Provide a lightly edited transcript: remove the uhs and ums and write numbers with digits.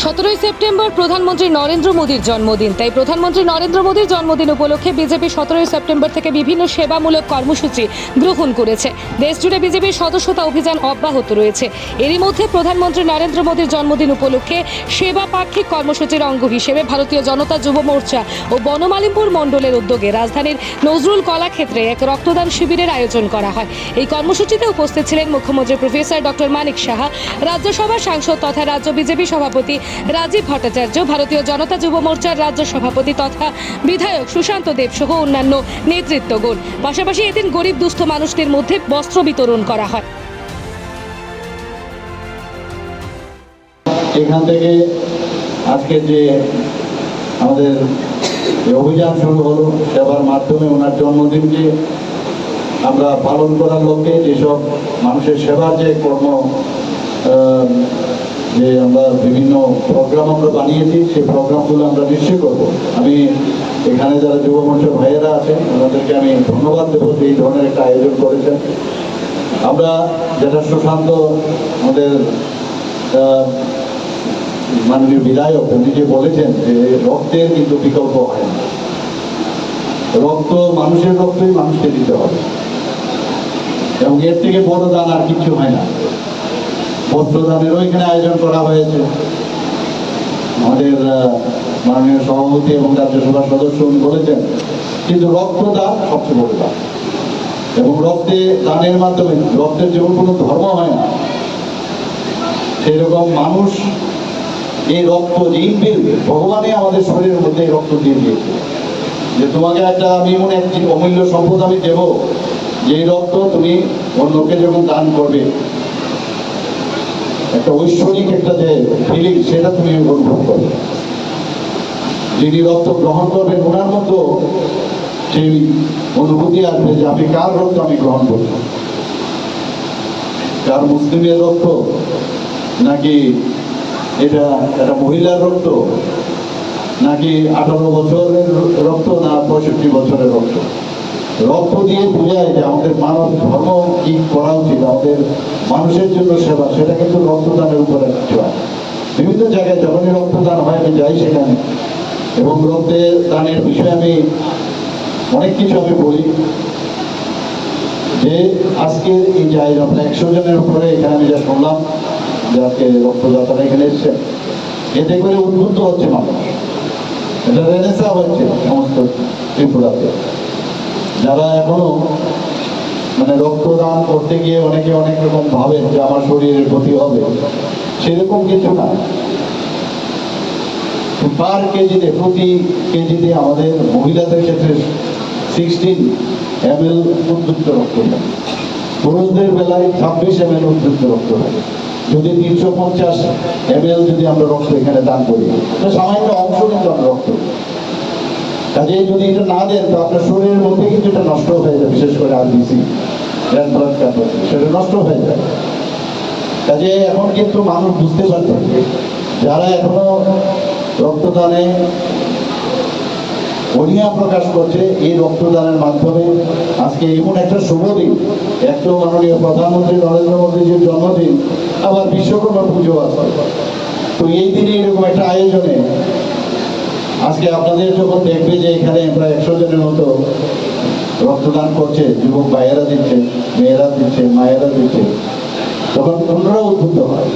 17 September প্রধানমন্ত্রী নরেন্দ্র মোদীর জন্মদিন। তাই প্রধানমন্ত্রী নরেন্দ্র মোদীর জন্মদিন উপলক্ষে বিজেপি 17 সেপ্টেম্বর থেকে বিভিন্ন সেবামূলক কর্মসূচি গ্রহণ করেছে। দেশজুড়ে বিজেপির সদস্যতা অভিযান অব্যাহত রয়েছে। এরই মধ্যে প্রধানমন্ত্রী নরেন্দ্র মোদীর জন্মদিন উপলক্ষে সেবা পাক্ষিক কর্মসূচির অঙ্গ হিসেবে ভারতীয় জনতা যুব মোর্চা ও বনমালিমপুর মণ্ডলের উদ্যোগে রাজধানীর নজরুল কলাক্ষেত্রে এক রক্তদান শিবিরের আয়োজন করা হয়। এই কর্মসূচিতে উপস্থিত ছিলেন মুখ্যমন্ত্রী প্রফেসর ডক্টর মানিক সাহা, রাজ্যসভার সাংসদ তথা রাজ্য বিজেপি সভাপতি রাজীব ভট্টাচার্য, ভারতীয় জনতা যুব মোর্চার রাজ্য সভাপতি তথা বিধায়ক সুশান্ত দেব সহ অন্যান্য নেতৃত্বগণ। পাশাপাশি এদিন গরিব দুস্থ মানুষদের মধ্যে বস্ত্র বিতরণ করা হয়। এখান থেকে আজকে যে আমাদের অভিযান শুরু হলো, সেবার মাধ্যমে ওনার জন্মদিনকে আমরা পালন করার লক্ষ্যে যেসব মানুষের সেবার যে কর্ম যে আমরা বিভিন্ন প্রোগ্রাম আমরা বানিয়েছি, সেই প্রোগ্রামগুলো আমরা নিশ্চয় করব। আমি এখানে যারা যুব মঞ্চের ভাইয়েরা আছেন ওনাদেরকে আমি ধন্যবাদ দেবো যে এই ধরনের একটা আয়োজন করেছেন। আমরা যেটা সুশান্ত আমাদের মাননীয় বিধায়ক উনি যে বলেছেন যে রক্তের কিন্তু বিকল্প হয় না, রক্ত মানুষের রক্তই মানুষকে দিতে হবে এবং এর থেকে বড় দান আর কিছু হয় না। বস্ত্রদানেরও এখানে আয়োজন করা হয়েছে। আমাদের মাননীয় সভাপতি এবং রাজ্যসভার সদস্য উনি বলেছেন কিন্তু রক্তদান সবচেয়ে বড় দান এবং রক্তে দানের মাধ্যমে রক্তের যেমন কোনো ধর্ম হয় না, সেই রকম মানুষ এই রক্ত যেই পেয়ে ভগবানে আমাদের শরীরের মধ্যে এই রক্ত দিয়ে দিয়েছে যে তোমাকে একটা আমি এমন এক অমূল্য সম্পদ আমি দেব, যে রক্ত তুমি অন্যকে যখন দান করবে একটা ঐশ্বরিক একটা যে ফিলিং সেটা তুমি অনুভব করবে। যিনি রক্ত গ্রহণ করবেন ওনার মতো সেই অনুভূতি আসবে যে আমি কার রক্ত আমি গ্রহণ করব, কার মুসলিমের রক্ত নাকি এটা একটা মহিলার রক্ত, নাকি 18 বছরের রক্ত না 65 বছরের রক্ত। রক্ত দিয়ে বোঝায় যে আমাদের মানব ধর্ম কি করা উচিত, আমাদের মানুষের জন্য সেবা, সেটা কিন্তু রক্তদানের উপরে কিছু হয়। বিভিন্ন জায়গায় যখনই রক্তদান হয় আমি যাই সেখানে, এবং রক্তের দানের বিষয়ে আমি অনেক কিছু আমি বলি যে আজকে এই যে আমরা 100 জনের উপরে এখানে আমি যা শুনলাম যে আজকে রক্তদাতারা এখানে এসছে, এতে করে উদ্বুদ্ধ হচ্ছে মানুষ, এটা রেনেসা হচ্ছে সমস্ত ত্রিপুরাতে। যারা এখনো মানে রক্তদান করতে গিয়ে অনেকে অনেক রকম ভাবেন যে আমার শরীরের ক্ষতি হবে, সেরকম কিছু না। পার কেজিতে প্রতি কেজিতে আমাদের মহিলাদের ক্ষেত্রে 16 ml উদ্বৃত্ত রক্ত থাকে, পুরুষদের বেলায় 26 ml উদ্বৃত্ত রক্ত থাকে। যদি 350 ml যদি আমরা রক্ত এখানে দান করি, সামান্য অংশ কিন্তু আমরা রক্ত, কাজে যদি এটা না দেন তো আপনার শরীরের মধ্যে কিন্তু এটা নষ্ট হয়ে যায়, বিশেষ করে আরবিসি রেড ব্লাড ক্যাপাসিটি সেটা নষ্ট হয়ে যায়। কাজে এখন কিন্তু মানুষ বুঝতে পারছেন, যারা এখনো রক্তদানে অনীহা প্রকাশ করছে, এই রক্তদানের মাধ্যমে আজকে এমন একটা শুভ দিন, একটু মাননীয় প্রধানমন্ত্রী নরেন্দ্র মোদীজির জন্মদিন, আবার বিশ্বকর্মা পুজো আছে, তো এই দিনে এরকম একটা আয়োজনে আজকে আপনাদের যখন দেখবে যে এখানে প্রায় 100 জনের মতো রক্তদান করছে, যুবক ভাইয়েরা দিচ্ছে, মেয়েরা দিচ্ছে, মায়েরা দিচ্ছে, তখন অন্যরা উদ্বুদ্ধ হয়।